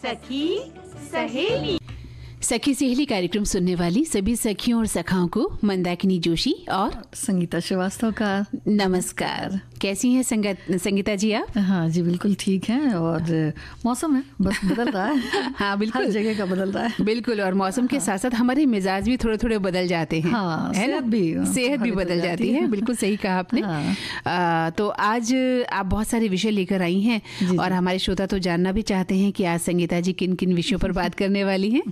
सखी सहेली। सखी सहेली कार्यक्रम सुनने वाली सभी सखियों और सखाओं को मंदाकिनी जोशी और संगीता श्रीवास्तव का नमस्कार। कैसी हैं संगीता जी आप? हाँ जी, बिल्कुल ठीक है। और मौसम है बस बदल रहा है। हाँ बिल्कुल, हर जगह का बदल रहा है। बिल्कुल। और मौसम के साथ साथ हमारे मिजाज भी थोड़े थोड़े बदल जाते हैं। हाँ, है ना? सेहत भी बदल जाती है। बिल्कुल सही कहा आपने। हाँ। तो आज आप बहुत सारे विषय लेकर आई हैं और हमारे श्रोता तो जानना भी चाहते हैं कि आज संगीता जी किन किन विषयों पर बात करने वाली हैं।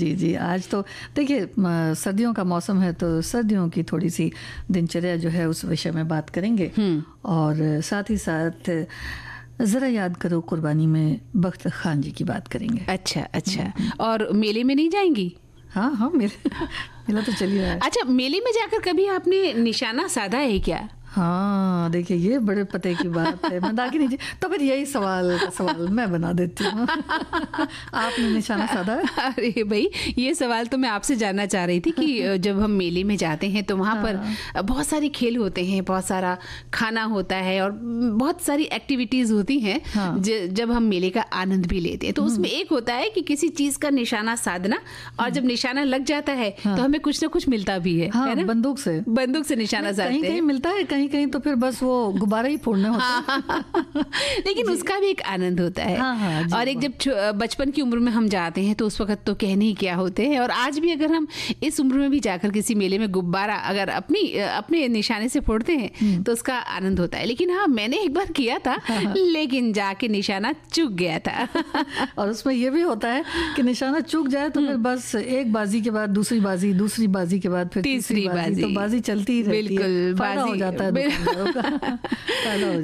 जी, आज तो देखिए सर्दियों का मौसम है, तो सर्दियों की थोड़ी सी दिनचर्या जो है उस विषय में बात करेंगे। और साथ ही साथ जरा याद करो कुर्बानी में बख्त खान जी की बात करेंगे। अच्छा। और मेले में नहीं जाएंगी? हाँ मेला तो चलिए रहा है। अच्छा, मेले में जाकर कभी आपने निशाना साधा है क्या? हाँ देखिए, ये बड़े पते की बात है मंदाकिनी जी। तो फिर यही सवाल मैं बना देती हूँ। आपने निशाना साधा? अरे भाई, ये सवाल तो मैं आपसे जानना चाह रही थी कि जब हम मेले में जाते हैं तो वहाँ पर बहुत सारे खेल होते हैं, बहुत सारा खाना होता है और बहुत सारी एक्टिविटीज होती हैं। जब हम मेले का आनंद भी लेते हैं तो उसमें एक होता है कि किसी चीज का निशाना साधना, और जब निशाना लग जाता है तो हमें कुछ ना कुछ मिलता भी है ना? बंदूक से निशाना साधते हैं। कहीं मिलता है, कहीं तो फिर बस वो गुब्बारे ही फोड़ने होते हैं। लेकिन उसका भी एक आनंद होता है। और एक जब बचपन की उम्र में हम जाते हैं तो उस वक्त तो कहने ही क्या होते हैं। और आज भी अगर हम इस उम्र में भी जाकर किसी मेले में गुब्बारा अगर अपने निशाने से फोड़ते हैं तो उसका आनंद होता है। लेकिन हाँ, मैंने एक बार किया था, लेकिन जाके निशाना चूक गया था। और उसमें ये भी होता है कि निशाना चूक जाए तो फिर बस एक बाजी के बाद दूसरी बाजी के बाद फिर तीसरी बाजी, तो बाजी चलती ही रहती है। बिल्कुल, फायदा हो जाता है।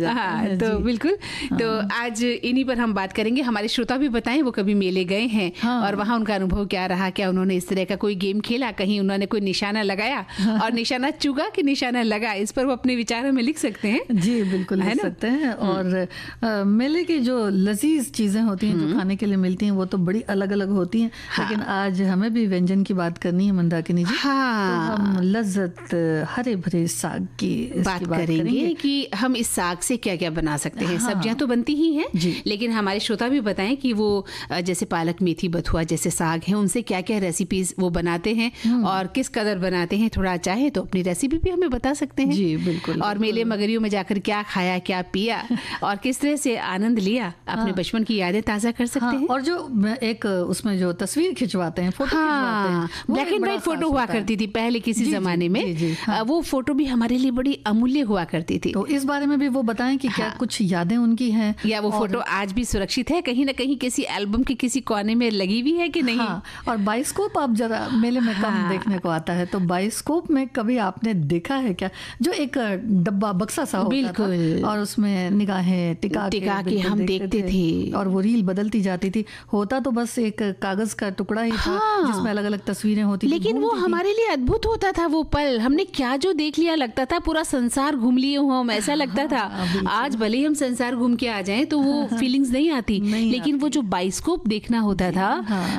हाँ, तो बिल्कुल। तो आज इन्हीं पर हम बात करेंगे। हमारे श्रोता भी बताएं वो कभी मेले गए हैं और वहाँ उनका अनुभव क्या रहा, क्या उन्होंने इस तरह का कोई गेम खेला, कहीं उन्होंने कोई निशाना लगाया और निशाना चुगा कि निशाना लगा, इस पर वो अपने विचार हमें लिख सकते हैं। जी बिल्कुल, लिख सकते हैं। और मेले की जो लजीज चीजें होती हैं जो खाने के लिए मिलती हैं वो तो बड़ी अलग अलग होती हैं। लेकिन आज हमें भी व्यंजन की बात करनी है मंदाकिनी जी। तो हम लज्जत हरे भरे साग की बात करेंगे कि हम इस साग से क्या क्या बना सकते हैं। सब्जियां तो बनती ही हैं, लेकिन हमारे श्रोता भी बताएं कि वो जैसे पालक मेथी बथुआ जैसे साग हैं, उनसे क्या क्या रेसिपीज वो बनाते हैं और किस कदर बनाते हैं। थोड़ा चाहे तो अपनी रेसिपी भी हमें बता सकते हैं। जी बिल्कुल। और मेले मगरियों में जाकर क्या खाया, क्या पिया और किस तरह से आनंद लिया, अपने बचपन की यादें ताजा कर सकते हैं। और जो एक उसमें जो तस्वीर खिंचवाते हैं, फोटो खिंचवाते हैं, ब्लैक एंड व्हाइट फोटो हुआ करती थी पहले किसी जमाने में। वो फोटो भी हमारे लिए बड़ी अमूल्य हुआ करती थी। तो इस बारे में भी वो बताएं कि क्या कुछ यादें उनकी हैं, या वो फोटो आज भी सुरक्षित है कहीं ना कहीं किसी एल्बम के किसी कोने में लगी हुई है कि नहीं। और बाइस्कोप आप जरा मेले में कम देखने को आता है, तो बाइस्कोप में कभी आपने देखा है क्या, जो एक डब्बा बक्सा सा होता था और उसमें निगाहें टिका के हम देखते थे और वो रील बदलती जाती थी। होता तो बस एक कागज का टुकड़ा ही था जिसमें अलग अलग तस्वीरें होती, लेकिन वो हमारे लिए अद्भुत होता था। वो पल हमने क्या जो देख लिया, लगता था पूरा संसार घूम लिए हो हम, ऐसा लगता था। आज भले ही हम संसार घूम के आ जाएं तो वो फीलिंग्स नहीं आती, लेकिन वो जो बाइस्कोप देखना होता था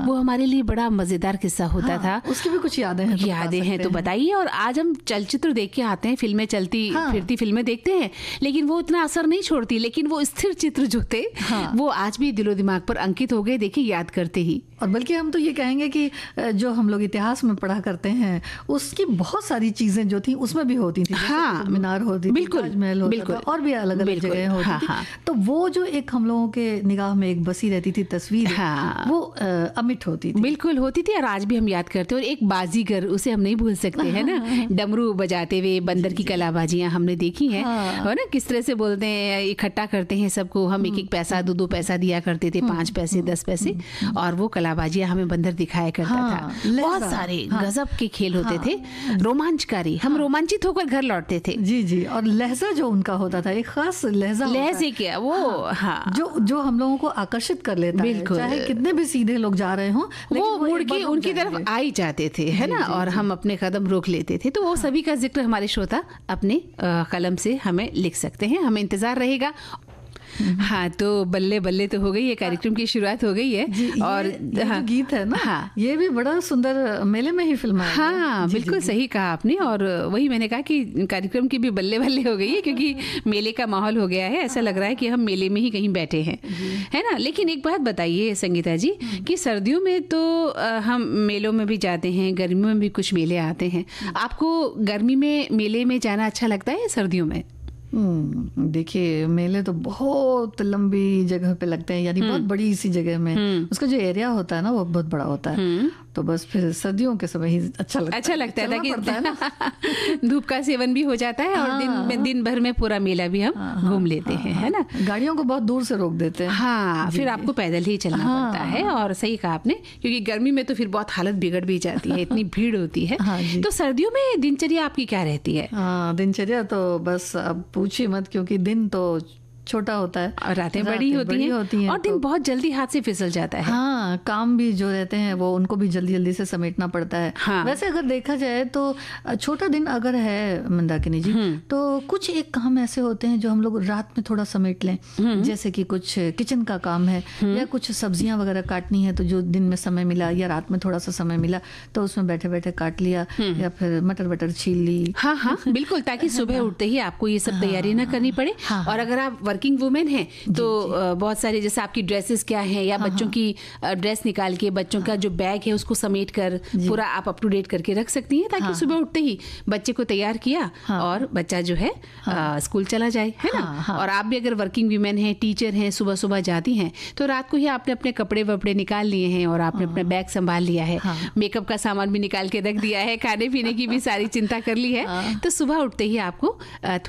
वो हमारे लिए बड़ा मजेदार किस्सा होता था। उसकी भी कुछ यादें हैं तो बताइए। और आज हम चलचित्र देख के आते हैं, फिल्में चलती फिरती फिल्में देखते हैं, लेकिन वो इतना असर नहीं छोड़ती। लेकिन वो स्थिर चित्र जो थे वो आज भी दिलो दिमाग पर अंकित हो गए, देखिए याद करते ही। और बल्कि हम तो ये कहेंगे कि जो हम लोग इतिहास में पढ़ा करते हैं उसकी बहुत सारी चीजें जो थी उसमें भी होती थी। मीनार होती थी, ताजमहल होता था, और भी अलग अलग जगह होती थी। तो वो जो एक हम लोगों के निगाह में एक बसी रहती थी तस्वीर, वो अमिट होती थी। बिल्कुल होती थी और आज भी हम याद करते हैं। और एक बाजीगर, उसे हम नहीं भूल सकते हैं ना, डमरू बजाते हुए बंदर की कलाबाजियां हमने देखी हैं, है ना, किस तरह से बोलते हैं, इकट्ठा करते हैं सबको, हम एक एक पैसा 2-2 पैसा दिया करते थे, 5 पैसे 10 पैसे, और वो कलाबाजियां हमें बंदर दिखाया करता था। बहुत सारे गजब के खेल होते थे, रोमांचकारी, हम रोमांचित होकर घर लौटते थे। जी। और लहजा जो उनका होता था, एक खास लहजे क्या वो जो हम लोगों को आकर्षित कर लेता है, चाहे कितने भी सीधे लोग जा रहे हों, वो मुड़ के उनकी तरफ आ ही जाते थे, है ना, और हम अपने कदम रोक लेते थे। तो वो सभी का जिक्र हमारे श्रोता अपने कलम से हमें लिख सकते हैं, हमें इंतजार रहेगा। हाँ, तो बल्ले बल्ले तो हो गई है, कार्यक्रम की शुरुआत हो गई है। और ये हाँ, गीत है ना, हाँ, ये भी बड़ा सुंदर मेले में ही फिल्म है। हाँ, बिल्कुल सही कहा आपने। और वही मैंने कहा कि कार्यक्रम की भी बल्ले बल्ले हो गई है, क्योंकि मेले का माहौल हो गया है। ऐसा लग रहा है कि हम मेले में ही कहीं बैठे हैं, है ना। लेकिन एक बात बताइए संगीता जी, कि सर्दियों में तो हम मेलों में भी जाते हैं, गर्मियों में भी कुछ मेले आते हैं। आपको गर्मी में मेले में जाना अच्छा लगता है या सर्दियों में? देखिए, मेले तो बहुत लंबी जगह पे लगते हैं, यानी बहुत बड़ी सी जगह में उसका जो एरिया होता है ना वो बहुत बड़ा होता है। तो बस फिर सर्दियों के समय ही अच्छा लगता है ताकि धूप का सेवन भी हो जाता है और दिन भर में पूरा मेला भी हम घूम लेते हैं, है ना। गाड़ियों को बहुत दूर से रोक देते हैं। हाँ, फिर आपको पैदल ही चलना पड़ता है। और सही कहा आपने, क्योंकि गर्मी में तो फिर बहुत हालत बिगड़ भी जाती है, इतनी भीड़ होती है। तो सर्दियों में दिनचर्या आपकी क्या रहती है? दिनचर्या तो बस अब पूछिए मत, क्योंकि दिन तो छोटा होता है और रातें बड़ी होती हैं और दिन बहुत जल्दी हाथ से फिसल जाता है। हाँ, काम भी जो रहते हैं वो उनको भी जल्दी जल्दी से समेटना पड़ता है। हाँ। वैसे अगर देखा जाए तो छोटा दिन अगर है मंदाकिनी जी, तो कुछ एक काम ऐसे होते हैं जो हम लोग रात में थोड़ा समेट लें, जैसे कि कुछ किचन का काम है या कुछ सब्जियां वगैरह काटनी है, तो जो दिन में समय मिला या रात में थोड़ा सा समय मिला तो उसमें बैठे बैठे काट लिया, या फिर मटर वटर छील ली। हाँ हाँ, बिल्कुल, ताकि सुबह उठते ही आपको ये सब तैयारी ना करनी पड़े। और अगर आप वर्किंग वुमेन हैं तो बहुत सारे, जैसे आपकी ड्रेसेस क्या हैं, या बच्चों की ड्रेस निकाल के बच्चों का जो बैग है उसको समेट कर पूरा आप अप टू डेट करके रख सकती हैं, ताकि सुबह उठते ही बच्चे को तैयार किया और बच्चा जो है स्कूल चला जाए, है ना। और आप भी अगर वर्किंग वुमेन हैं, टीचर हैं, सुबह सुबह जाती हैं, तो रात को ही आपने अपने कपड़े वपड़े निकाल लिए हैं और आपने अपना बैग संभाल लिया है, मेकअप का सामान भी निकाल के रख दिया है, खाने पीने की भी सारी चिंता कर ली है, तो सुबह उठते ही आपको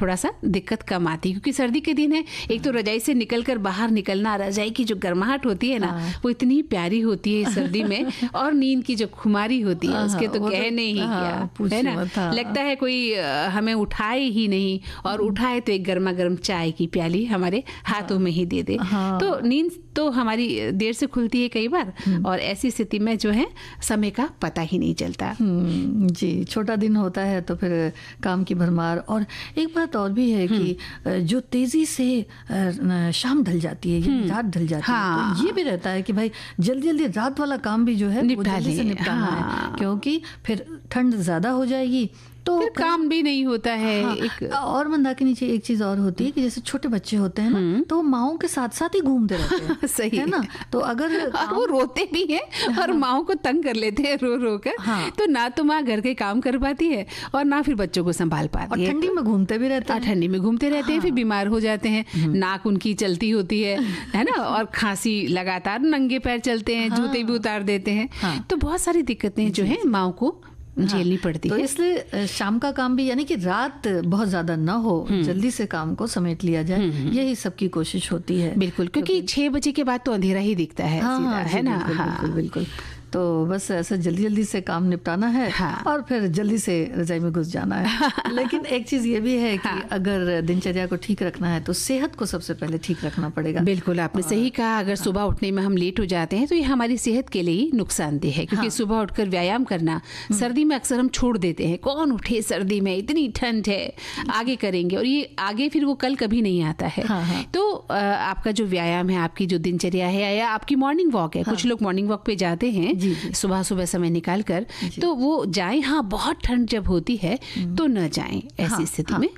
थोड़ा सा दिक्कत कम आती है। क्योंकि सर्दी के दिन है, एक तो रजाई से निकलकर बाहर निकलना, रजाई की जो गर्माहट होती है ना, वो इतनी प्यारी होती है सर्दी में, और नींद की जो खुमारी होती है उसके तो कहने ही क्या, है ना। लगता है कोई हमें उठाए ही नहीं, और उठाए तो एक गर्मा गर्म चाय की प्याली हमारे हाथों में ही दे दे। तो नींद तो हमारी देर से खुलती है कई बार, और ऐसी स्थिति में जो है समय का पता ही नहीं चलता। जी, छोटा दिन होता है तो फिर काम की भरमार। और एक बात और भी है कि जो तेजी से शाम ढल जाती है या रात ढल जाती है, तो ये भी रहता है कि भाई जल्दी जल्दी रात वाला काम भी जो है वो जल्दी से निपटाना है, क्योंकि फिर ठंड ज्यादा हो जाएगी तो फिर काम भी नहीं होता है। एक और मंदाकिनी जी, एक चीज और होती है कि जैसे छोटे बच्चे होते हैं ना, तो माओं के साथ साथ ही घूमते रहते हैं। सही है ना। तो अगर वो रोते भी हैं और माओं को तंग कर लेते हैं रो रो कर, तो ना तो माँ घर के काम कर पाती है और ना फिर बच्चों को संभाल पाती है। ठंडी में घूमते भी रहते हैं, ठंडी में घूमते रहते हैं, फिर बीमार हो जाते हैं, नाक उनकी चलती होती है ना, और खांसी लगातार, नंगे पैर चलते हैं, जूते भी उतार देते हैं। तो बहुत सारी दिक्कतें जो है माओं को झेलनी पड़ती है। तो इसलिए शाम का काम भी, यानी कि रात बहुत ज्यादा ना हो, जल्दी से काम को समेट लिया जाए, यही सबकी कोशिश होती है। बिल्कुल, क्योंकि 6 बजे के बाद तो अंधेरा ही दिखता है, है ना। बिल्कुल। तो बस ऐसा जल्दी जल्दी से काम निपटाना है, और फिर जल्दी से रजाई में घुस जाना है। लेकिन एक चीज ये भी है कि अगर दिनचर्या को ठीक रखना है तो सेहत को सबसे पहले ठीक रखना पड़ेगा। बिल्कुल, आपने सही कहा। अगर सुबह उठने में हम लेट हो जाते हैं तो ये हमारी सेहत के लिए नुकसानदेह है, क्योंकि सुबह उठकर व्यायाम करना सर्दी में अक्सर हम छोड़ देते हैं। कौन उठे सर्दी में, इतनी ठंड है, आगे करेंगे, और ये आगे फिर वो कल कभी नहीं आता है। तो आपका जो व्यायाम है, आपकी जो दिनचर्या है, या आपकी मॉर्निंग वॉक है, कुछ लोग मॉर्निंग वॉक पे जाते हैं सुबह सुबह समय निकाल कर, तो वो जाएं। हाँ, बहुत ठंड जब होती है तो न जाएं ऐसी स्थिति में।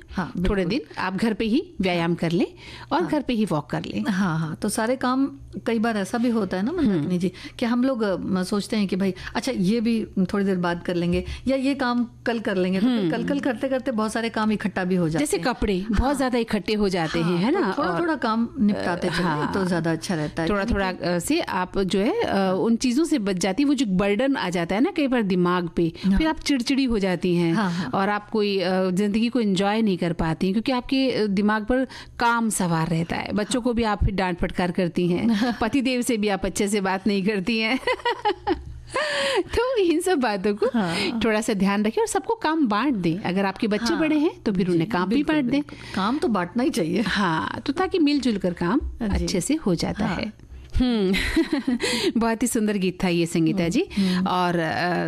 थोड़े दिन आप घर पे ही व्यायाम कर लें और घर पे ही वॉक कर लें। तो सारे काम, कई बार ऐसा भी होता है ना मंदाकिनी जी, कि हम लोग सोचते हैं कि भाई अच्छा ये भी थोड़ी देर बाद कर लेंगे, या ये काम कल कर लेंगे, तो कल करते करते बहुत सारे काम इकट्ठा भी हो जाते हैं, जैसे कपड़े बहुत ज्यादा इकट्ठे हो जाते हैं, है ना। थोड़ा थोड़ा काम निपटाते चलें तो ज्यादा अच्छा रहता है। थोड़ा थोड़ा से आप जो है उन चीजों से बच जाती है। वो जो बर्डन आ जाता है ना कई बार दिमाग पे, फिर आप चिड़चिड़ी हो जाती हैं, और आप कोई जिंदगी को एंजॉय नहीं कर पाती हैं, क्योंकि आपके दिमाग पर काम सवार रहता है। बच्चों को भी आप फिर डांट फटकार करती हैं, पतिदेव से भी आप अच्छे से बात नहीं करती हैं। तो इन सब बातों को थोड़ा सा ध्यान रखें और सबको काम बांट दें। अगर आपके बच्चे बड़े हैं तो फिर उन्हें काम भी बांट दें। काम तो बांटना ही चाहिए। तो ताकि मिलजुल कर काम अच्छे से हो जाता है। बहुत ही सुंदर गीत था ये संगीता जी। और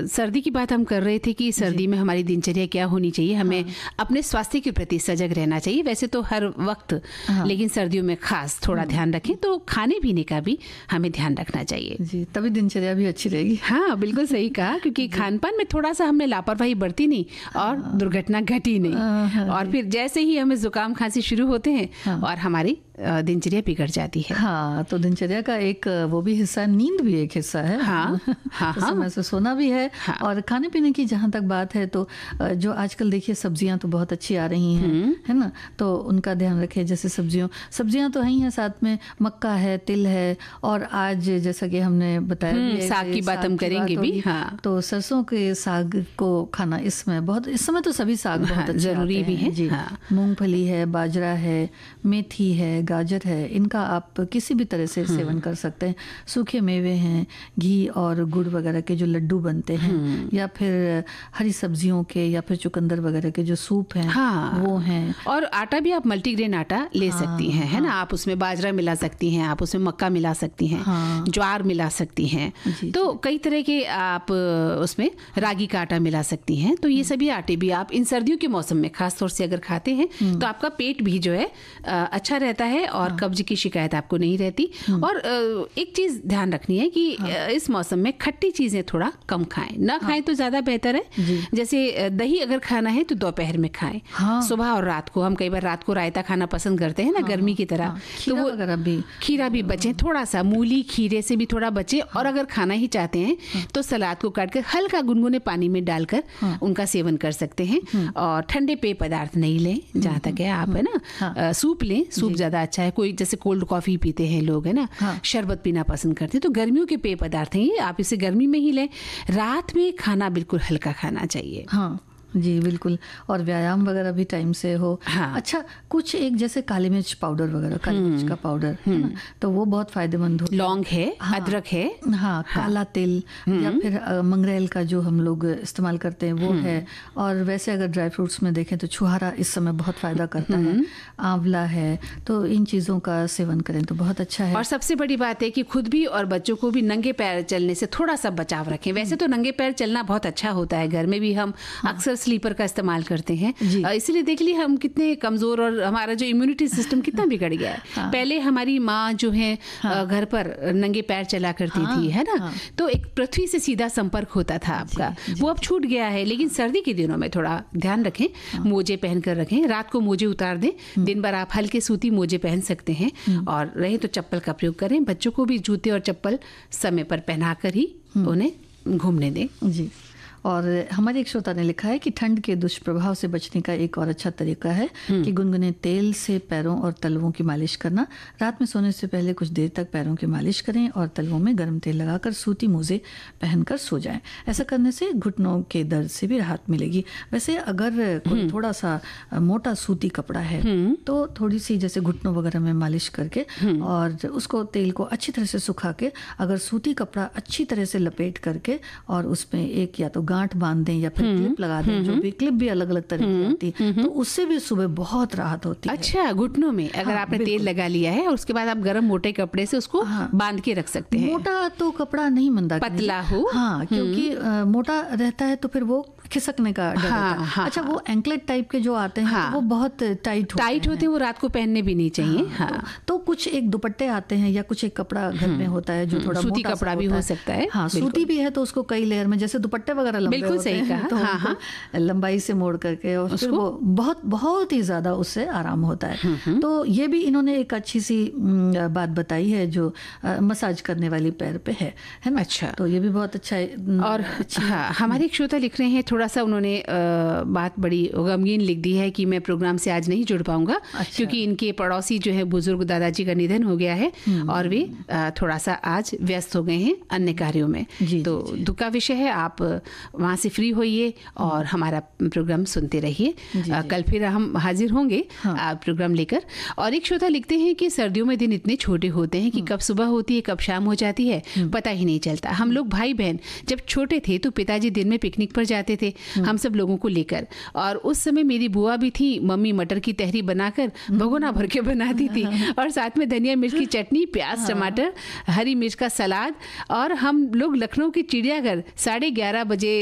सर्दी की बात हम कर रहे थे कि सर्दी में हमारी दिनचर्या क्या होनी चाहिए, हमें अपने स्वास्थ्य के प्रति सजग रहना चाहिए, वैसे तो हर वक्त, लेकिन सर्दियों में खास थोड़ा ध्यान रखें। तो खाने पीने का भी हमें ध्यान रखना चाहिए जी, तभी दिनचर्या भी अच्छी रहेगी। हाँ बिल्कुल सही कहा, क्योंकि खान पान में थोड़ा सा हमने लापरवाही बरती नहीं और दुर्घटना घटी नहीं, और फिर जैसे ही हमें जुकाम खांसी शुरू होते हैं और हमारी दिनचर्या बिगड़ जाती है। हाँ, तो दिनचर्या का एक वो भी हिस्सा, नींद भी एक हिस्सा है। हाँ, हाँ, तो समय से सोना भी है। हाँ। और खाने पीने की जहाँ तक बात है तो जो आजकल देखिए सब्जियां तो बहुत अच्छी आ रही हैं, है ना, तो उनका ध्यान रखें। जैसे सब्जियां तो ही हैं, साथ में मक्का है, तिल है, और आज जैसा कि हमने बताया साग की बात हम करेंगे भी। हाँ, तो सरसों के साग को खाना इसमें बहुत, इस समय तो सभी साग बहुत जरूरी भी है जी। मूंगफली है, बाजरा है, मेथी है, गाजर है, इनका आप किसी भी तरह से सेवन कर सकते हैं। सूखे मेवे हैं, घी और गुड़ वगैरह के जो लड्डू बनते हैं, या फिर हरी सब्जियों के, या फिर चुकंदर वगैरह के जो सूप हैं, वो हैं। और आटा भी आप मल्टीग्रेन आटा ले सकती हैं, है ना, आप उसमें बाजरा मिला सकती हैं, आप उसमें मक्का मिला सकती हैं, ज्वार मिला सकती हैं, तो कई तरह के आप उसमें रागी का आटा मिला सकती हैं। तो ये सभी आटे भी आप इन सर्दियों के मौसम में खास तौर से अगर खाते हैं तो आपका पेट भी जो है अच्छा रहता है और कब्ज की शिकायत आपको नहीं रहती। और एक चीज ध्यान रखनी है कि इस मौसम में खट्टी चीजें थोड़ा कम खाएं, ना खाएं तो ज्यादा बेहतर है। जैसे दही अगर खाना है तो दोपहर में खाएं, सुबह और रात को। हम कई बार रात को रायता खाना पसंद करते हैं ना, गर्मी की तरह, तो वो खीरा भी बचे, थोड़ा सा मूली खीरे से भी थोड़ा बचे। और अगर खाना ही चाहते हैं तो सलाद को काट कर हल्का गुनगुने पानी में डालकर उनका सेवन कर सकते हैं। और ठंडे पेय पदार्थ नहीं लें, जहाँ तक है आप, है ना, सूप लें, सूप ज्यादा अच्छा है। कोई जैसे कोल्ड कॉफी पीते हैं लोग, है ना, शरबत पीना पसंद करते हैं, तो गर्मियों के पेय पदार्थ हैं ये, आप इसे गर्मी में ही लें। रात में खाना बिल्कुल हल्का खाना चाहिए। हाँ जी बिल्कुल, और व्यायाम वगैरह भी टाइम से हो। हाँ। अच्छा, कुछ एक जैसे काली मिर्च पाउडर वगैरह, काली मिर्च का पाउडर, है ना, तो वो बहुत फायदेमंद होता है। लौंग है, अदरक है, हाँ, काला तिल, या फिर मंगरेल का जो हम लोग इस्तेमाल करते हैं वो है। और वैसे अगर ड्राई फ्रूट्स में देखें तो छुहारा इस समय बहुत फायदा करता है, आंवला है, तो इन चीज़ों का सेवन करें तो बहुत अच्छा है। और सबसे बड़ी बात है कि खुद भी और बच्चों को भी नंगे पैर चलने से थोड़ा सा बचाव रखें। वैसे तो नंगे पैर चलना बहुत अच्छा होता है, घर में भी हम अक्सर स्लीपर का इस्तेमाल करते हैं, इसलिए देख लिए हम कितने कमजोर और हमारा जो इम्यूनिटी सिस्टम कितना बिगड़ गया है। पहले हमारी माँ जो है घर पर नंगे पैर चला करती थी, है ना, तो एक पृथ्वी से सीधा संपर्क होता था आपका, वो अब छूट गया है। लेकिन सर्दी के दिनों में थोड़ा ध्यान रखें, मोजे पहन कर रखें, रात को मोजे उतार दें, दिन भर आप हल्के सूती मोजे पहन सकते हैं। और रहे तो चप्पल का प्रयोग करें, बच्चों को भी जूते और चप्पल समय पर पहनाकर ही उन्हें घूमने दें। जी। और हमारे एक श्रोता ने लिखा है कि ठंड के दुष्प्रभाव से बचने का एक और अच्छा तरीका है कि गुनगुने तेल से पैरों और तलवों की मालिश करना। रात में सोने से पहले कुछ देर तक पैरों की मालिश करें और तलवों में गर्म तेल लगाकर सूती मोजे पहनकर सो जाएं। ऐसा करने से घुटनों के दर्द से भी राहत मिलेगी। वैसे अगर कोई थोड़ा सा मोटा सूती कपड़ा है तो थोड़ी सी जैसे घुटनों वगैरह में मालिश करके और उसको तेल को अच्छी तरह से सुखा के, अगर सूती कपड़ा अच्छी तरह से लपेट करके और उसमें एक या तो गांठ बांध दें या फिर क्लिप लगा दें, जो भी क्लिप भी अलग अलग तरह की आती है, तो उससे भी सुबह बहुत राहत होती है। अच्छा, घुटनों में अगर आपने तेल लगा लिया है और उसके बाद आप गर्म मोटे कपड़े से उसको बांध के रख सकते हैं। मोटा तो कपड़ा नहीं मंदा, पतला हो, हाँ, क्योंकि मोटा रहता है तो फिर वो खिसकने का डर रहता है। अच्छा, वो एंकलेट टाइप के जो आते हैं तो वो बहुत टाइट होते हैं, वो रात को पहनने भी नहीं चाहिए। तो कुछ एक दुपट्टे आते हैं या कुछ एक कपड़ा घर में होता है जो थोड़ा सूती कपड़ा भी हो सकता है। हाँ, सूती भी है तो उसको कई लेयर में, जैसे दुपट्टे वगैरह लंबे बिल्कुल सही कहा, तो लंबाई से मोड़ करके और फिर वो बहुत बहुत ही ज्यादा उससे आराम होता है। तो ये भी इन्होंने एक अच्छी सी बात बताई है जो मसाज करने वाली पैर पे है ना। अच्छा, तो ये भी बहुत अच्छा है। और हमारे एक श्रोता लिख रहे हैं, थोड़ा सा उन्होंने बात बड़ी गमगीन लिख दी है कि मैं प्रोग्राम से आज नहीं जुड़ पाऊंगा क्योंकि इनके पड़ोसी जो है बुजुर्ग दादाजी का निधन हो गया है और वे थोड़ा सा आज व्यस्त हो गए हैं अन्य कार्यों में। तो दुख का विषय है, आप वहाँ से फ्री होइए और हमारा प्रोग्राम सुनते रहिए। कल फिर हम हाजिर होंगे प्रोग्राम लेकर। और एक श्रोता लिखते हैं कि सर्दियों में दिन इतने छोटे होते हैं कि कब सुबह होती है कब शाम हो जाती है पता ही नहीं चलता। हम लोग भाई बहन जब छोटे थे तो पिताजी दिन में पिकनिक पर जाते थे हम सब लोगों को लेकर, और उस समय मेरी बुआ भी थी। मम्मी मटर की तहरी बनाकर भगोना भर के बनाती थी और साथ में धनिया मिर्च की चटनी, प्याज टमाटर, हरी मिर्च का सलाद। और हम लोग लखनऊ की चिड़ियाघर 11:30 बजे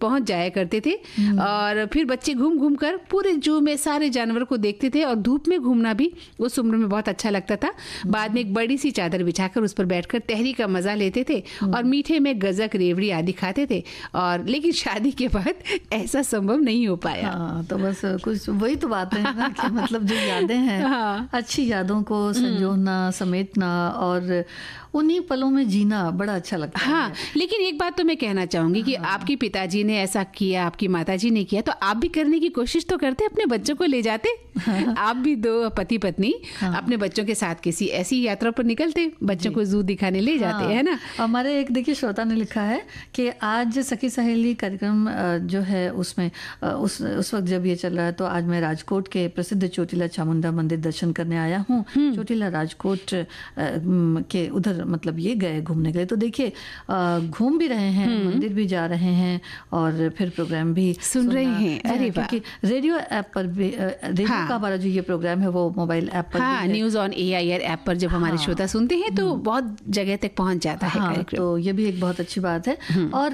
पहुंच जाया करते थे और फिर बच्चे घूम घूम कर पूरे जू में सारे जानवर को देखते थे। और धूप में घूमना भी उस उम्र में बहुत अच्छा लगता था। बाद में एक बड़ी सी चादर बिछाकर उस पर बैठकर तहरी का मजा लेते थे और मीठे में गजक, रेवड़ी आदि खाते थे। और लेकिन शादी के बाद ऐसा संभव नहीं हो पाया। तो बस कुछ वही तो बात है ना कि मतलब जो यादें हैं अच्छी यादों को संजोना, समेटना और उन्हीं पलों में जीना बड़ा अच्छा लगता है। लेकिन एक बात तो मैं कहना चाहूंगी कि आपके पिताजी ने ऐसा किया, आपकी माताजी ने किया, तो आप भी करने की कोशिश तो करते, अपने बच्चों को ले जाते। आप भी दो पति पत्नी अपने बच्चों के साथ किसी ऐसी यात्रा पर निकलते, बच्चों को जू दिखाने ले जाते, है ना। हमारे एक देखिए श्रोता ने लिखा है कि आज सखी सहेली कार्यक्रम जो है उसमें उस वक्त जब ये चल रहा है तो आज मैं राजकोट के प्रसिद्ध चोटीला चामुंडा मंदिर दर्शन करने आया हूँ। चोटीला राजकोट के उधर मतलब ये गए, घूमने गए। तो देखिए घूम भी रहे हैं, मंदिर भी जा रहे हैं और फिर प्रोग्राम भी सुन रहे हैं। अरे वाह। क्योंकि रेडियो ऐप पर भी रेडियो का हमारा जो ये प्रोग्राम है वो मोबाइल ऐप पर न्यूज ऑन AIR ऐप पर जब हमारे श्रोता सुनते हैं तो बहुत जगह तक पहुंच जाता है कार्यक्रम। तो ये भी एक बहुत अच्छी बात है। और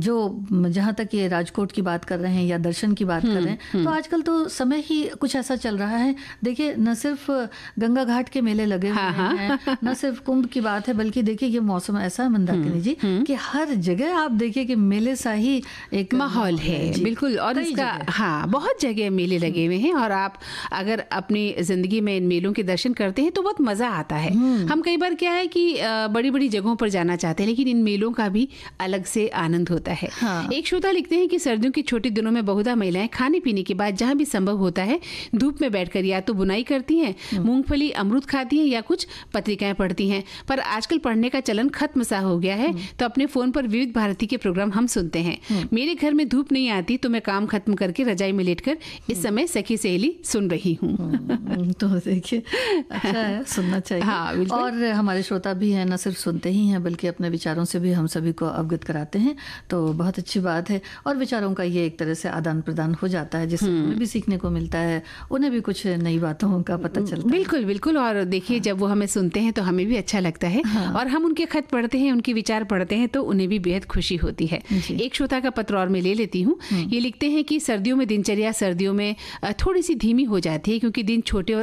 जो जहाँ तक ये राजकोट की बात कर रहे हैं या दर्शन की बात कर रहे हैं तो आजकल तो समय ही कुछ ऐसा चल रहा है। देखिए न सिर्फ गंगा घाट के मेले लगे हुए हैं, न सिर्फ कुंभ की बात है, बल्कि देखिए ये मौसम ऐसा है मंदाकिनी जी कि हर जगह आप देखिए कि मेले सा ही एक माहौल है। बिल्कुल। और इसका बहुत जगह मेले लगे हुए हैं और आप अगर अपनी जिंदगी में इन मेलों के दर्शन करते हैं तो बहुत मजा आता है। हम कई बार क्या है कि बड़ी बड़ी जगहों पर जाना चाहते हैं लेकिन इन मेलों का भी अलग से आनंद होता है। एक श्रोता लिखते हैं कि सर्दियों के छोटे दिनों में बहुधा महिलाएं खाने पीने के बाद जहां भी संभव होता है धूप में बैठकर या तो बुनाई करती हैं, मूंगफली अमरूद खाती हैं या कुछ पत्रिकाएं पढ़ती हैं। पर आजकल पढ़ने का चलन खत्म सा हो गया है तो अपने फोन पर विविध भारती के प्रोग्राम हम सुनते हैं। मेरे घर में धूप नहीं आती तो मैं काम खत्म करके रजाई में लेटकर इस समय सखी सहेली सुन रही हूँ। तो देखिए अच्छा है, सुनना चाहिए। और हमारे श्रोता भी हैं, न सिर्फ सुनते ही हैं बल्कि अपने विचारों से भी हम सभी को अवगत कराते हैं। तो बहुत अच्छी बात है और विचारों का ये एक तरह से आदान प्रदान हो जाता है जिससे हमें भी सीखने को मिलता है, उन्हें भी कुछ नई बातों का पता चलता है। बिल्कुल बिल्कुल। और देखिए जब वो हमें सुनते हैं तो हमें भी अच्छा लगता है और हम उनके खत पढ़ते हैं, उनके विचार पढ़ते हैं तो उन्हें भी बेहद खुशी होती है। एक श्रोता का पत्र और मैं ले लेती हूँ। ये लिखते हैं कि सर्दियों में दिनचर्या सर्दियों में थोड़ी सी धीमी हो जाती है क्योंकि दिन छोटे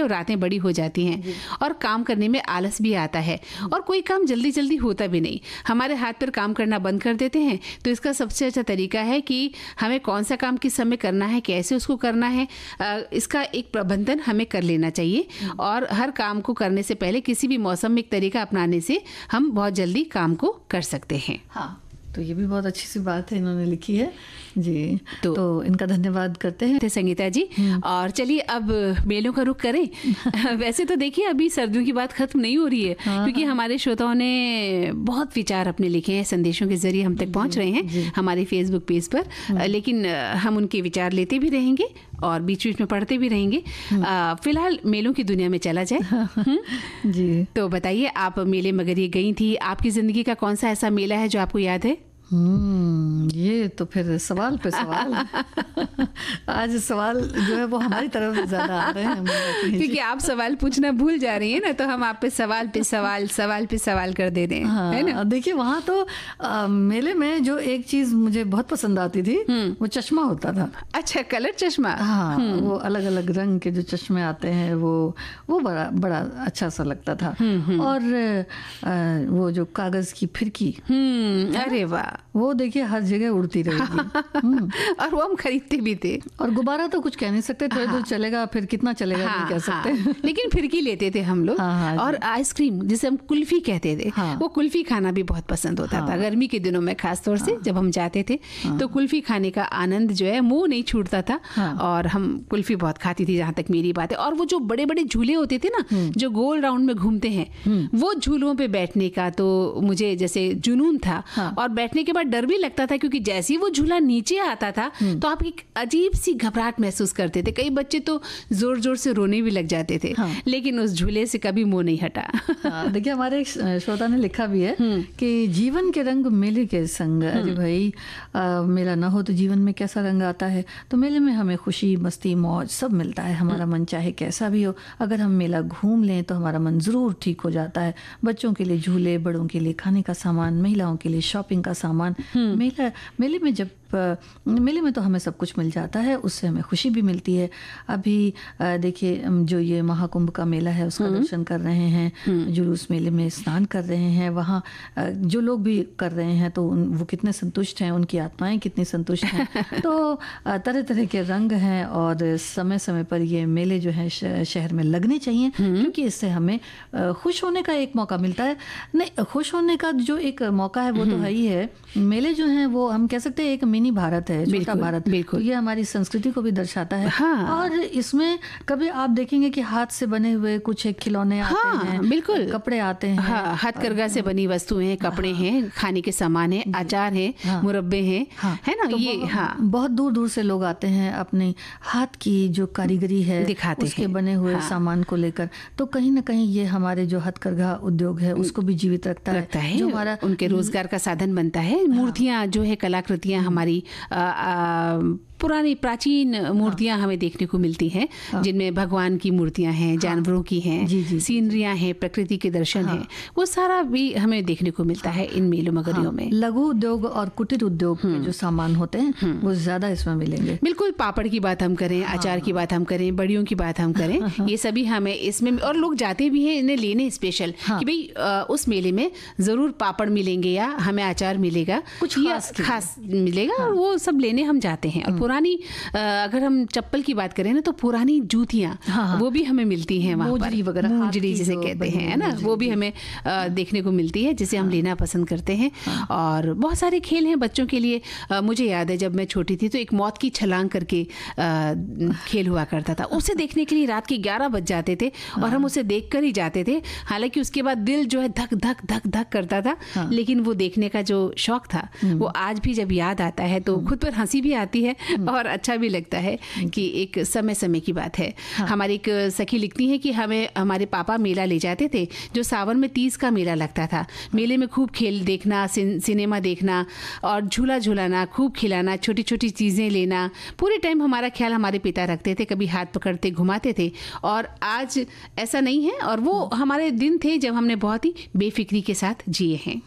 और रातें बड़ी हो जाती हैं और काम करने में आलस भी आता है और कोई काम जल्दी जल्दी होता भी नहीं। हमारे हाथ पर काम करना बंद कर देते हैं। तो इसका सबसे अच्छा तरीका है कि हमें कौन सा काम किस समय करना है, कैसे उसको करना है, इसका एक प्रबंधन हमें कर लेना चाहिए। और हर काम को करने से पहले किसी भी मौसम में एक तरीका अपनाने से हम बहुत जल्दी काम को कर सकते हैं। तो ये भी बहुत अच्छी सी बात है इन्होंने लिखी है जी। तो इनका धन्यवाद करते हैं संगीता जी। और चलिए अब मेलों का रुख करें। वैसे तो देखिए अभी सर्दियों की बात खत्म नहीं हो रही है क्योंकि हमारे श्रोताओं ने बहुत विचार अपने लिखे हैं, संदेशों के जरिए हम तक पहुंच रहे हैं हमारे फेसबुक पेज पर। लेकिन हम उनके विचार लेते भी रहेंगे और बीच बीच में पढ़ते भी रहेंगे। फिलहाल मेलों की दुनिया में चला जाए जी। तो बताइए आप मेले मगर ये गई थी, आपकी जिंदगी का कौन सा ऐसा मेला है जो आपको याद है? ये तो फिर सवाल पे सवाल। आज सवाल जो है वो हमारी तरफ ज्यादा आ रहे हैं क्योंकि आप सवाल पूछना भूल जा रही हैं ना, तो हम आप पे सवाल पे सवाल कर दे रहे हैं, है ना। देखिए वहाँ तो मेले में जो एक चीज मुझे बहुत पसंद आती थी वो चश्मा होता था। अच्छा, कलर चश्मा। हाँ, वो अलग अलग रंग के जो चश्मे आते हैं वो बड़ा अच्छा सा लगता था। और वो जो कागज की फिरकी, अरे वाह, वो देखिए हर जगह उड़ती रहेगी। और वो हम खरीदते भी थे। और गुब्बारा तो कुछ कह नहीं सकते, थोड़ी दूर चलेगा, फिर कितना चलेगा नहीं कह सकते। लेकिन फिरकी लेते थे हम लोग। और आइसक्रीम जिसे हम कुल्फी कहते थे, वो कुल्फी खाना भी बहुत पसंद होता था गर्मी के दिनों में, खास तौर से जब हम जाते थे तो कुल्फी खाने का आनंद जो है मुंह नहीं छूटता था। और हम कुल्फी बहुत खाती थी, जहाँ तक मेरी बात है। और वो जो बड़े बड़े झूले होते थे ना, जो गोल राउंड में घूमते हैं, वो झूलों पे बैठने का तो मुझे जैसे जुनून था। और बैठने के बाद डर भी लगता था, क्योंकि जैसे ही वो झूला नीचे आता था तो आप एक अजीब सी घबराहट महसूस करते थे। कई बच्चे तो जोर जोर से रोने भी लग जाते थे। लेकिन उस झूले से कभी मुंह नहीं हटा। देखिए हमारे एक श्रोता ने लिखा भी है कि जीवन के रंग मेले के संग। अरे भाई, मेला ना हो तो जीवन में कैसा रंग आता है। तो मेले में हमें खुशी, मस्ती, मौज सब मिलता है। हमारा मन चाहे कैसा भी हो, अगर हम मेला घूम लें तो हमारा मन ज़रूर ठीक हो जाता है। बच्चों के लिए झूले, बड़ों के लिए खाने का सामान, महिलाओं के लिए शॉपिंग का सामान। मेले में तो हमें सब कुछ मिल जाता है, उससे हमें खुशी भी मिलती है। अभी देखिए जो ये महाकुंभ का मेला है उसका दर्शन कर रहे हैं, जुलूस मेले में स्नान कर रहे हैं। वहाँ जो लोग भी कर रहे हैं तो वो कितने संतुष्ट हैं, उनकी आत्माएं कितनी संतुष्ट हैं। तो तरह तरह के रंग हैं और समय समय पर ये मेले जो है शहर में लगने चाहिए, क्योंकि इससे हमें खुश होने का एक मौका मिलता है। नहीं, खुश होने का जो एक मौका है वो तो है ही है। मेले जो है वो हम कह सकते हैं एक मिनी भारत है, छोटा भारत। तो ये हमारी संस्कृति को भी दर्शाता है। और इसमें कभी आप देखेंगे कि हाथ से बने हुए कुछ एक खिलौने आते हैं, बिल्कुल कपड़े आते हैं, हथकरघा से बनी वस्तुएं हैं, कपड़े हैं, खाने के सामान है, अचार है, मुरब्बे हैं, है ना। तो ये बहुत दूर दूर से लोग आते हैं अपने हाथ की जो कारीगरी है दिखाते उसके बने हुए सामान को लेकर। तो कहीं ना कहीं ये हमारे जो हथकरघा उद्योग है उसको भी जीवित रखता है, जो हमारा उनके रोजगार का साधन बनता है। मूर्तियां जो है, कलाकृतियां हमारी पुरानी प्राचीन मूर्तियां हमें देखने को मिलती हैं, जिनमें भगवान की मूर्तियां हैं, जानवरों की हैं, सीनरियां हैं, प्रकृति के दर्शन हैं, वो सारा भी हमें देखने को मिलता है इन मेलों मगरियों में। लघु उद्योग और कुटीर उद्योग के जो सामान होते हैं वो ज्यादा इसमें मिलेंगे। बिल्कुल, पापड़ की बात हम करें, अचार की बात हम करें, बड़ियों की बात हम करें, ये सभी हमें इसमें, और लोग जाते भी हैं इन्हें लेने स्पेशल कि भाई उस मेले में जरूर पापड़ मिलेंगे या हमें अचार मिलेगा, कुछ खास मिलेगा, और वो सब लेने हम जाते हैं। और पुरानी अगर हम चप्पल की बात करें ना, तो पुरानी जूतियां वो भी हमें मिलती हैं वहाँ पर, मोजरी जिसे कहते हैं, है ना, वो भी हमें देखने को मिलती है, जिसे हम लेना पसंद करते हैं। और बहुत सारे खेल हैं बच्चों के लिए। मुझे याद है जब मैं छोटी थी तो एक मौत की छलांग करके खेल हुआ करता था। उसे देखने के लिए रात के 11 बज जाते थे और हम उसे देख कर ही जाते थे। हालांकि उसके बाद दिल जो है धक धक धक धक करता था, लेकिन वो देखने का जो शौक था वो आज भी जब याद आता है तो खुद पर हंसी भी आती है और अच्छा भी लगता है कि एक समय समय की बात है। हमारी एक सखी लिखती है कि हमें हमारे पापा मेला ले जाते थे, जो सावन में 30 का मेला लगता था। मेले में खूब खेल देखना, सिनेमा देखना और झूला झूलाना, खूब खिलाना, छोटी छोटी चीज़ें लेना, पूरे टाइम हमारा ख्याल हमारे पिता रखते थे, कभी हाथ पकड़ते घुमाते थे। और आज ऐसा नहीं है, और वो हमारे दिन थे जब हमने बहुत ही बेफिक्री के साथ जिए हैं।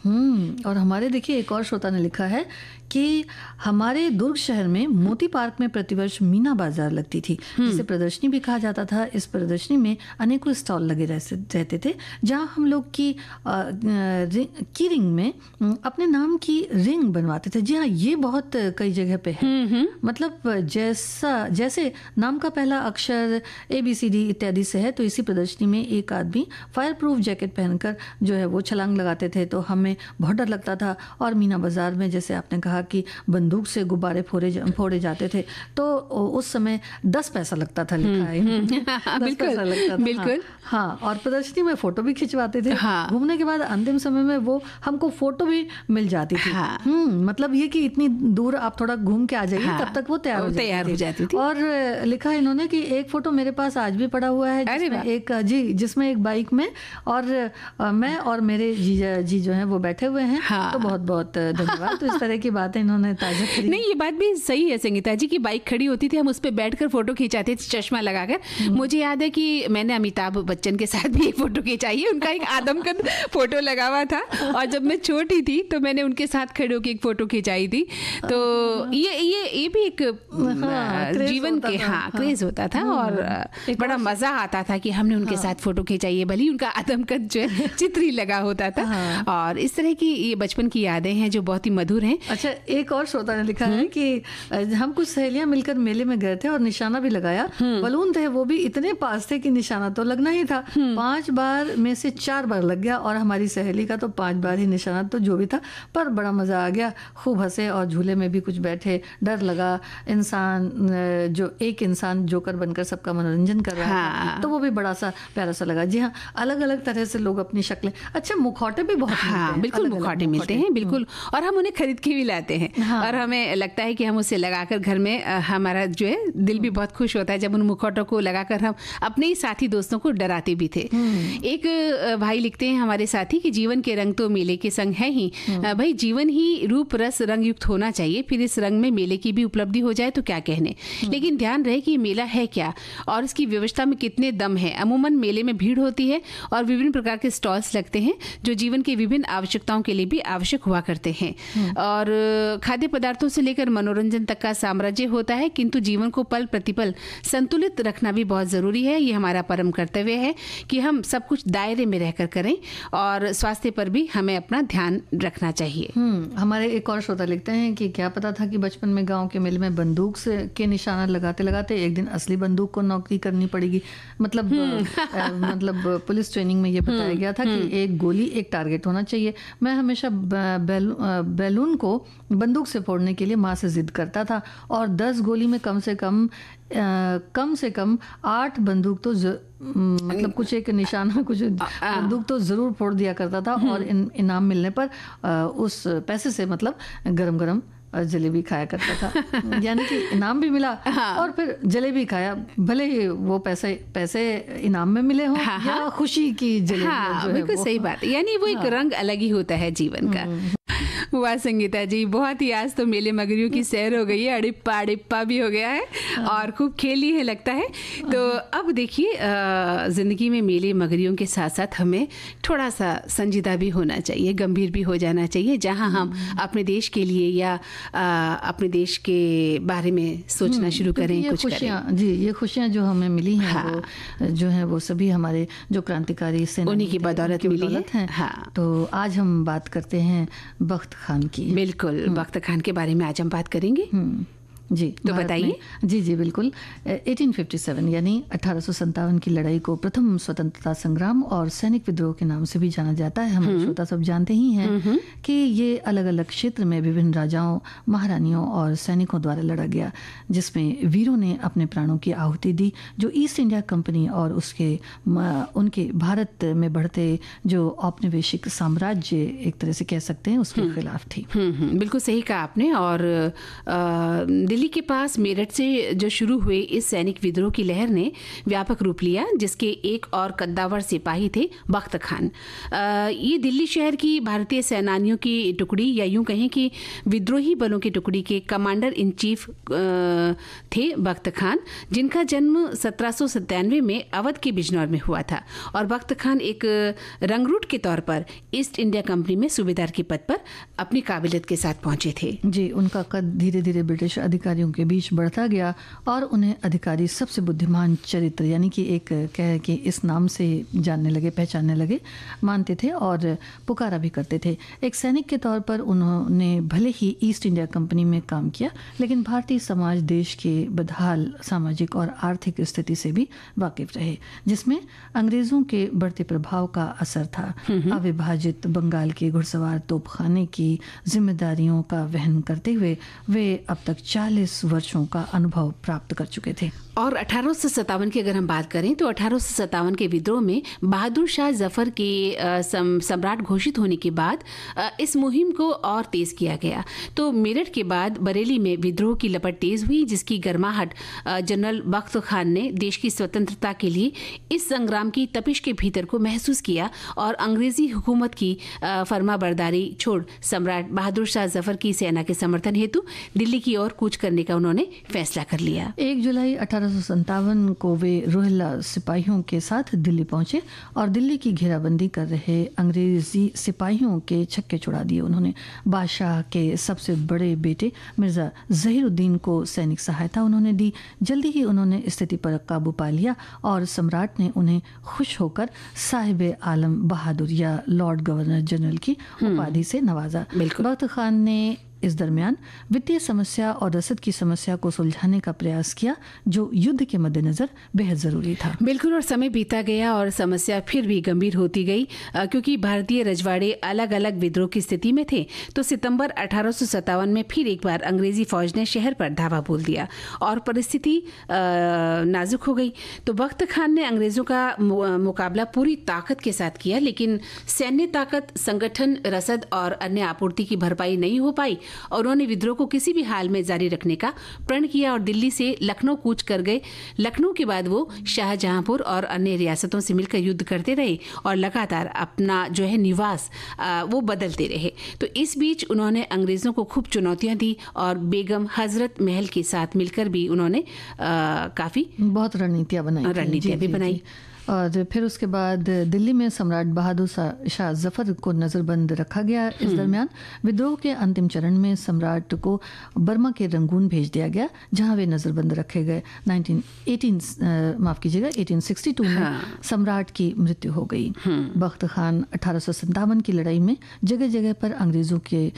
और हमारे देखिए एक और श्रोता ने लिखा है कि हमारे दुर्ग शहर में मोती पार्क में प्रतिवर्ष मीना बाजार लगती थी, जिसे प्रदर्शनी भी कहा जाता था। इस प्रदर्शनी में अनेकों स्टॉल लगे रहते थे, जहां हम लोग की रिंग में अपने नाम की रिंग बनवाते थे। जी हाँ, ये बहुत कई जगह पे है। मतलब जैसे नाम का पहला अक्षर ABCD इत्यादि से है, तो इसी प्रदर्शनी में एक आदमी फायर प्रूफ जैकेट पहनकर जो है वो छलांग लगाते थे, तो हमें बहुत डर लगता था। और मीना बाजार में जैसे आपने कहा कि बंदूक से गुब्बारे फोड़े जाते थे, तो उस समय 10 पैसा लगता था, लिखा है। बिल्कुल। हाँ, और प्रदर्शनी में फोटो भी खिंचवाते थे। घूमने के बाद अंतिम समय में वो हमको फोटो भी मिल जाती थी। मतलब ये कि इतनी दूर आप थोड़ा घूम के आ जाइए, तब तक वो तैयार हो जाती थी। और लिखा है इन्होंने कि एक फोटो मेरे पास आज भी पड़ा हुआ है, जिसमें एक बाइक में और मैं और मेरे जीजा जी जो है वो बैठे हुए हैं। तो बहुत बहुत धन्यवाद। तो इस तरह की बातें इन्होंने ताजा करी। नहीं, ये बात भी सही है संगीता जी की बाइक खड़ी होती थी, हम उस पर बैठकर फोटो खिंचाते थे चश्मा लगाकर। मुझे याद है कि मैंने अमिताभ बच्चन के साथ भी एक फोटो खिंचाई है, उनका एक आदमकद फोटो लगा हुआ था, और जब मैं छोटी थी तो मैंने उनके साथ खड़े होकर एक फोटो खिंचाई थी। तो ये भी एक जीवन के क्रेज होता था, और बड़ा मजा आता था कि हमने उनके साथ फोटो खिंचाई है, भले उनका आदमकद जो है चित्र ही लगा होता था। और इस तरह की ये बचपन की यादें हैं जो बहुत ही मधुर हैं। अच्छा, एक और श्रोता ने लिखा है कि हम कुछ सहेलियां मिलकर मेले में गए थे और निशाना भी लगाया। बलून थे, वो भी इतने पास थे कि निशाना तो लगना ही था। 5 बार में से 4 बार लग गया, और हमारी सहेली का तो 5 बार ही निशाना, तो जो भी था, पर बड़ा मजा आ गया। खूब हंसे और झूले में भी कुछ बैठे। डर लगा, एक इंसान जोकर बनकर सबका मनोरंजन कर रहा था, तो वो भी बड़ा सा प्यारा सा लगा। जी हाँ, अलग अलग तरह से लोग अपनी शक्लें। अच्छा, मुखौटे भी बहुत बिल्कुल मुखौटे मिलते हैं, बिल्कुल, और हम उन्हें खरीद के भी लाते हैं। और हमें लगता है कि हम उसे लगाकर घर में हमारा जो है दिल भी बहुत खुश होता है जब उन मुखौटों को लगाकर हम अपने ही साथी दोस्तों को डराते भी थे। एक भाई लिखते हैं हमारे साथी कि जीवन के रंग तो मेले के संग है ही। भाई, जीवन ही रूप रस रंग युक्त होना चाहिए, फिर इस रंग में मेले की भी उपलब्धि हो जाए तो क्या कहने। लेकिन ध्यान रहे कि मेला है क्या और इसकी व्यवस्था में कितने दम है। अमूमन मेले में भीड़ होती है और विभिन्न प्रकार के स्टॉल्स लगते हैं जो जीवन के विभिन्न आवश्यकताओं के लिए भी आवश्यक हुआ करते हैं। और खाद्य पदार्थों से लेकर मनोरंजन तक का साम्राज्य होता है, किंतु जीवन को पल प्रतिपल संतुलित रखना भी बहुत जरूरी है। ये हमारा परम कर्तव्य है कि हम सब कुछ दायरे में रहकर करें, और स्वास्थ्य पर भी हमें अपना ध्यान रखना चाहिए। हमारे एक और श्रोता लिखते हैं कि क्या पता था कि बचपन में गांव के मेले में बंदूक से के निशाना लगाते लगाते एक दिन असली बंदूक को नौकरी करनी पड़ेगी। मतलब पुलिस ट्रेनिंग में ये बताया गया था कि एक गोली एक टारगेट होना चाहिए। मैं हमेशा बैलून को बंदूक से फोड़ने के लिए माँ से जिद करता था, और 10 गोली में कम से कम 8 बंदूक तो मतलब कुछ एक निशाना, कुछ बंदूक तो जरूर फोड़ दिया करता था। और इनाम मिलने पर उस पैसे से मतलब गरम जलेबी खाया करता था। यानी कि इनाम भी मिला और फिर जलेबी खाया, भले ही वो पैसे इनाम में मिले हों या खुशी की जलेबी। बिल्कुल सही बात, यानी वो एक रंग अलग ही होता है जीवन का। वाह संगीता जी, बहुत ही आज तो मेले मगरियों की सैर हो गई है, अड़िप्पा भी हो गया है और खूब खेली है लगता है। तो अब देखिए, ज़िंदगी में मेले मगरियों के साथ साथ हमें थोड़ा सा संजीदा भी होना चाहिए, गंभीर भी हो जाना चाहिए, जहां हम अपने देश के लिए या अपने देश के बारे में सोचना शुरू करें, कुछ करें। जी, ये खुशियाँ जो हमें मिली हैं, वो जो है वो सभी हमारे जो क्रांतिकारी सेनानी उन्हीं की बदौलत मिली है। हाँ। तो आज हम बात करते हैं बख्त खान की। बिल्कुल, बख्त खान के बारे में आज हम बात करेंगे। जी, तो बताइए। जी बिल्कुल। 1857 यानी 1857 की लड़ाई को प्रथम स्वतंत्रता संग्राम और सैनिक विद्रोह के नाम से भी जाना जाता है। हमारे श्रोता सब जानते ही हैं कि ये अलग अलग क्षेत्र में विभिन्न राजाओं, महारानियों और सैनिकों द्वारा लड़ा गया, जिसमें वीरों ने अपने प्राणों की आहुति दी, जो ईस्ट इंडिया कंपनी और उनके भारत में बढ़ते जो औपनिवेशिक साम्राज्य एक तरह से कह सकते हैं उसके खिलाफ थी। बिल्कुल सही कहा आपने। और दिल्ली के पास मेरठ से जो शुरू हुए इस सैनिक विद्रोह की लहर ने व्यापक रूप लिया, जिसके एक और कद्दावर सिपाही थे बख्त खान। ये दिल्ली शहर की भारतीय सेनानियों की टुकड़ी, या यूं कहें कि विद्रोही बलों की टुकड़ी के कमांडर इन चीफ थे बख्त खान, जिनका जन्म 1797 में अवध के बिजनौर में हुआ था। और बख्त खान एक रंगरूट के तौर पर ईस्ट इंडिया कंपनी में सूबेदार के पद पर अपनी काबिलियत के साथ पहुंचे थे। जी, उनका कद धीरे धीरे ब्रिटिश अधिकारियों के बीच बढ़ता गया और उन्हें अधिकारी सबसे बुद्धिमान चरित्र, यानी कि एक कह कि इस नाम से जानने लगे, पहचानने लगे, मानते थे और पुकारा भी करते थे। एक सैनिक के तौर पर उन्होंने भले ही ईस्ट इंडिया कंपनी में काम किया, लेकिन भारतीय समाज देश के बदहाल सामाजिक और आर्थिक स्थिति से भी वाकिफ रहे, जिसमें अंग्रेजों के बढ़ते प्रभाव का असर था। अविभाजित बंगाल के घुड़सवार तोपखाने की जिम्मेदारियों का वहन करते हुए वे अब तक 40 वर्षों का अनुभव प्राप्त कर चुके थे। और 1857 की अगर हम बात करें तो 1857 के विद्रोह में बहादुर शाह जफर के सम्राट घोषित होने के बाद इस मुहिम को और तेज किया गया। तो मेरठ के बाद बरेली में विद्रोह की लपट तेज हुई, जिसकी गर्माहट जनरल बख्त खान ने देश की स्वतंत्रता के लिए इस संग्राम की तपिश के भीतर को महसूस किया और अंग्रेजी हुकूमत की फरमाबरदारी छोड़ सम्राट बहादुर शाह जफर की सेना के समर्थन हेतु दिल्ली की ओर कूच करने का उन्होंने फैसला कर लिया। 1 जुलाई 1857 को वे रोहिल्ला सिपाहियों के साथ दिल्ली पहुंचे और दिल्ली की घेराबंदी कर रहे अंग्रेजी सिपाहियों के छक्के छुड़ा दिए। उन्होंने बादशाह के सबसे बड़े बेटे मिर्जा जहीरुद्दीन को सैनिक सहायता उन्होंने दी। जल्दी ही उन्होंने स्थिति पर काबू पा लिया और सम्राट ने उन्हें खुश होकर साहिब आलम बहादुर या लॉर्ड गवर्नर जनरल की उपाधि से नवाजा। बख्त खान ने इस दरमियान वित्तीय समस्या और रसद की समस्या को सुलझाने का प्रयास किया, जो युद्ध के मद्देनजर बेहद जरूरी था। बिल्कुल, और समय बीता गया और समस्या फिर भी गंभीर होती गई, क्योंकि भारतीय रजवाड़े अलग अलग विद्रोह की स्थिति में थे। तो सितंबर 1857 में फिर एक बार अंग्रेजी फौज ने शहर पर धावा बोल दिया और परिस्थिति नाजुक हो गई। तो बख्त खान ने अंग्रेजों का मुकाबला पूरी ताकत के साथ किया, लेकिन सैन्य ताकत, संगठन, रसद और अन्य आपूर्ति की भरपाई नहीं हो पाई और उन्होंने विद्रोह को किसी भी हाल में जारी रखने का प्रण किया और दिल्ली से लखनऊ कूच कर गए। लखनऊ के बाद वो शाहजहांपुर और अन्य रियासतों से मिलकर युद्ध करते रहे और लगातार अपना जो है निवास वो बदलते रहे। तो इस बीच उन्होंने अंग्रेजों को खूब चुनौतियां दी और बेगम हजरत महल के साथ मिलकर भी उन्होंने काफी बहुत रणनीतियां भी बनाई। और फिर उसके बाद दिल्ली में सम्राट बहादुर शाह जफर को नज़रबंद रखा गया। इस दरमियान विद्रोह के अंतिम चरण में सम्राट को बर्मा के रंगून भेज दिया गया, जहां वे नज़रबंद रखे गए। 1862 में सम्राट की मृत्यु हो गई। बख्त खान 1857 की लड़ाई में जगह जगह पर अंग्रेजों के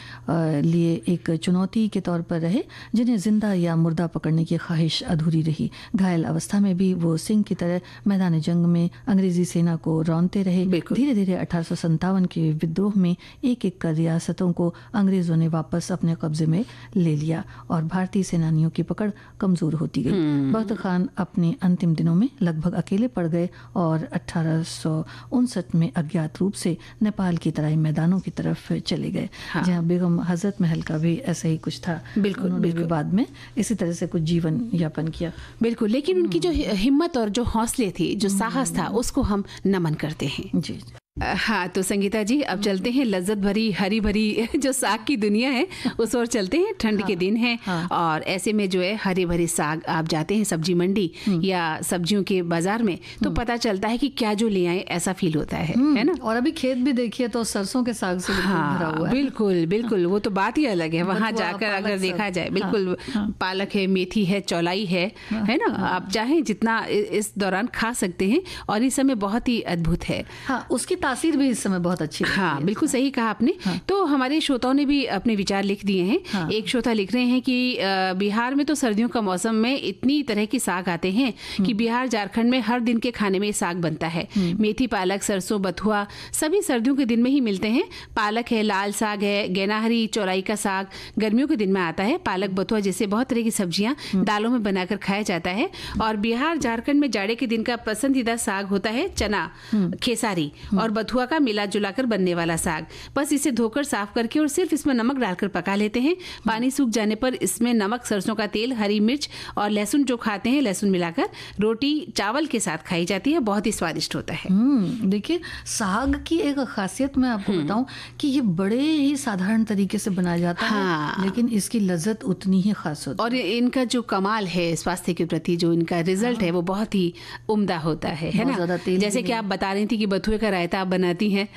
लिए एक चुनौती के तौर पर रहे, जिन्हें जिंदा या मुर्दा पकड़ने की ख्वाहिश अधूरी रही। घायल अवस्था में भी वो सिंह की तरह मैदान जंग में अंग्रेजी सेना को रौंदते रहे। धीरे धीरे 1857 के विद्रोह में एक एक कर रियासतों को अंग्रेजों ने वापस अपने कब्जे में ले लिया और भारतीय सेनानियों की पकड़ कमजोर होती गई। बख्त खान अपने अंतिम दिनों में लगभग अकेले पड़ गए और 1859 में अज्ञात रूप से नेपाल की तराई मैदानों की तरफ चले गए, जहां बेगम हजरत महल का भी ऐसा ही कुछ था। बिल्कुल बाद में इसी तरह से कुछ जीवन यापन किया। बिल्कुल, लेकिन उनकी जो हिम्मत और जो हौसले थे, जो साहस था, उसको हम नमन करते हैं। जी हाँ, तो संगीता जी अब चलते हैं लज्जत भरी हरी भरी जो साग की दुनिया है उस ओर चलते हैं। ठंड के दिन है और ऐसे में जो है हरे भरे साग, आप जाते हैं सब्जी मंडी या सब्जियों के बाजार में तो पता चलता है कि क्या जो ले आए ऐसा फील होता है ना। और अभी खेत भी देखिए तो सरसों के साग से भरा हुआ है। बिल्कुल बिल्कुल, वो तो बात ही अलग है। वहाँ जाकर अगर देखा जाए, बिल्कुल पालक है, मेथी है, चौलाई है ना। आप चाहें जितना इस दौरान खा सकते हैं और इस समय बहुत ही अद्भुत है। उसकी तासीर भी इस समय बहुत अच्छी है। बिल्कुल सही कहा आपने। तो हमारे श्रोताओं ने भी अपने विचार लिख दिए हैं। एक श्रोता लिख रहे हैं कि बिहार में तो सर्दियों का मौसम में इतनी तरह के साग आते हैं कि बिहार झारखंड में हर दिन के खाने में साग बनता है। मेथी, पालक, सरसों, बथुआ सभी सर्दियों के दिन में ही मिलते हैं। पालक है, लाल साग है, गेनाहरी, चौलाई का साग गर्मियों के दिन में आता है। पालक, बथुआ जैसे बहुत तरह की सब्जियां दालों में बनाकर खाया जाता है। और बिहार झारखंड में जाड़े के दिन का पसंदीदा साग होता है चना, खेसारी और बथुआ का मिला जुला कर बनने वाला साग। बस इसे धोकर साफ करके और सिर्फ इसमें नमक डालकर पका लेते हैं। पानी सूख जाने पर इसमें नमक, सरसों का तेल, हरी मिर्च और लहसुन जो खाते हैं लहसुन मिलाकर रोटी चावल के साथ खाई जाती है। बहुत ही स्वादिष्ट होता है। देखिए, साग की एक खासियत मैं आपको बताऊं कि ये बड़े ही साधारण तरीके से बनाया जाता है, लेकिन इसकी लज्जत उतनी ही खास होती है। और इनका जो कमाल है स्वास्थ्य के प्रति, जो इनका रिजल्ट है वो बहुत ही उम्दा होता है ना। जैसे कि आप बता रही थी कि बथुए का रायता आप बनाती हैं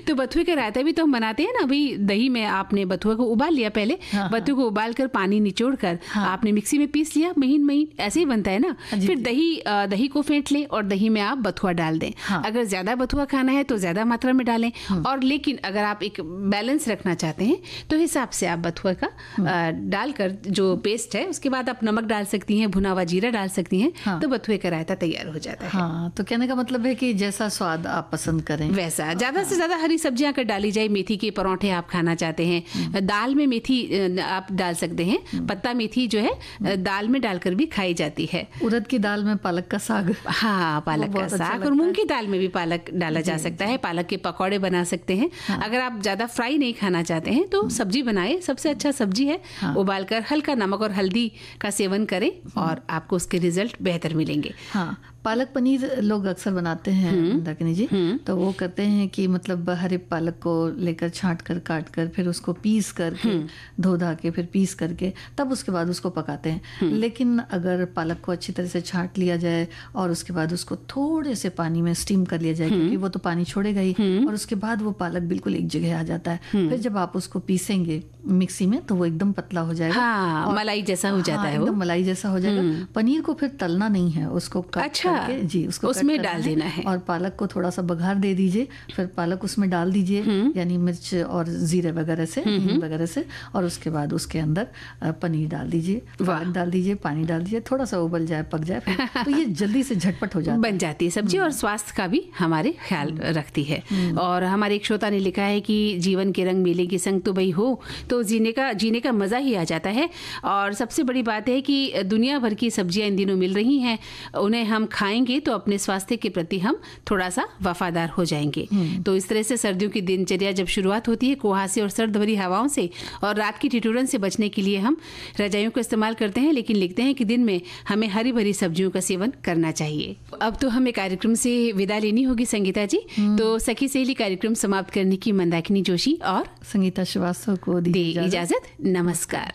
तो बथुए का रायता भी तो हम बनाते हैं ना। अभी दही में आपने बथुआ को उबाल लिया पहले, बथुए को उबाल कर पानी निचोड़कर आपने मिक्सी में पीस लिया, महीन महीन ऐसे ही बनता है ना। फिर दही को फेंट लें और दही में आप बथुआ डाल दें। अगर ज्यादा बथुआ खाना है तो ज्यादा मात्रा में डालें, और लेकिन अगर आप एक बैलेंस रखना चाहते हैं तो हिसाब से आप बथुआ का डालकर जो पेस्ट है उसके बाद आप नमक डाल सकती हैं, भुना हुआ जीरा डाल सकती हैं, तो बथुए का रायता तैयार हो जाता है। तो कहने का मतलब है कि जैसा जैसा स्वाद आप पसंद करें वैसा। ज्यादा से ज्यादा हरी सब्जियां अगर डाली जाए, मेथी के परोठे आप खाना चाहते हैं, दाल में मेथी आप डाल सकते हैं। पत्ता मेथी जो है दाल में डालकर भी खाई जाती है। उड़द की दाल में पालक का साग, हाँ पालक का साग, और मूंग की दाल में भी पालक डाला जा सकता है। पालक के पकौड़े बना सकते हैं। अगर आप ज्यादा फ्राई नहीं खाना चाहते हैं तो सब्जी बनाए, सबसे अच्छा सब्जी है उबालकर हल्का नमक और हल्दी का सेवन करें और आपको उसके रिजल्ट बेहतर मिलेंगे। हाँ, पालक पनीर लोग अक्सर बनाते हैं मंदाकिनी जी। तो वो करते हैं कि मतलब हरे पालक को लेकर छांट कर काट कर फिर उसको पीस करके धो धा के फिर पीस करके तब उसके बाद उसको पकाते हैं। लेकिन अगर पालक को अच्छी तरह से छांट लिया जाए और उसके बाद उसको थोड़े से पानी में स्टीम कर लिया जाए, क्योंकि वो तो पानी छोड़ेगा ही, और उसके बाद वो पालक बिल्कुल एक जगह आ जाता है। फिर जब आप उसको पीसेंगे मिक्सी में तो वो एकदम पतला हो जाएगा। हाँ, मलाई जैसा हो जाता है, एकदम मलाई जैसा हो जाएगा। पनीर को फिर तलना नहीं है, उसको अच्छा जी उसको उसमें डाल देना है और पालक को थोड़ा सा बघार दे दीजिए। फिर पालक उसमें डाल दीजिए, यानी मिर्च और जीरे वगैरह से, हींग वगैरह से, और उसके बाद उसके अंदर पनीर डाल दीजिए, पालक डाल दीजिए, पानी डाल दीजिए, थोड़ा सा उबल जाए, पक जाए, फिर तो ये जल्दी से झटपट हो जाता बन जाती है सब्जी और स्वास्थ्य का भी हमारे ख्याल रखती है। और हमारे एक श्रोता ने लिखा है कि जीवन के रंग मेले के संग तो भाई हो तो जीने का मजा ही आ जाता है। और सबसे बड़ी बात है कि दुनिया भर की सब्जियां इन दिनों मिल रही हैं, उन्हें हम खाएंगे तो अपने स्वास्थ्य के प्रति हम थोड़ा सा वफादार हो जाएंगे। तो इस तरह से सर्दियों की दिनचर्या जब शुरुआत होती है कुहासे और सर्द भरी हवाओं से और रात की ठिठुरन से बचने के लिए हम रजाइयों का इस्तेमाल करते हैं, लेकिन लिखते हैं कि दिन में हमें हरी भरी सब्जियों का सेवन करना चाहिए। अब तो हमें कार्यक्रम से विदा लेनी होगी संगीता जी, तो सखी सहेली कार्यक्रम समाप्त करने की मंदाकिनी जोशी और संगीता श्रीवास्तव को दी इजाजत। नमस्कार।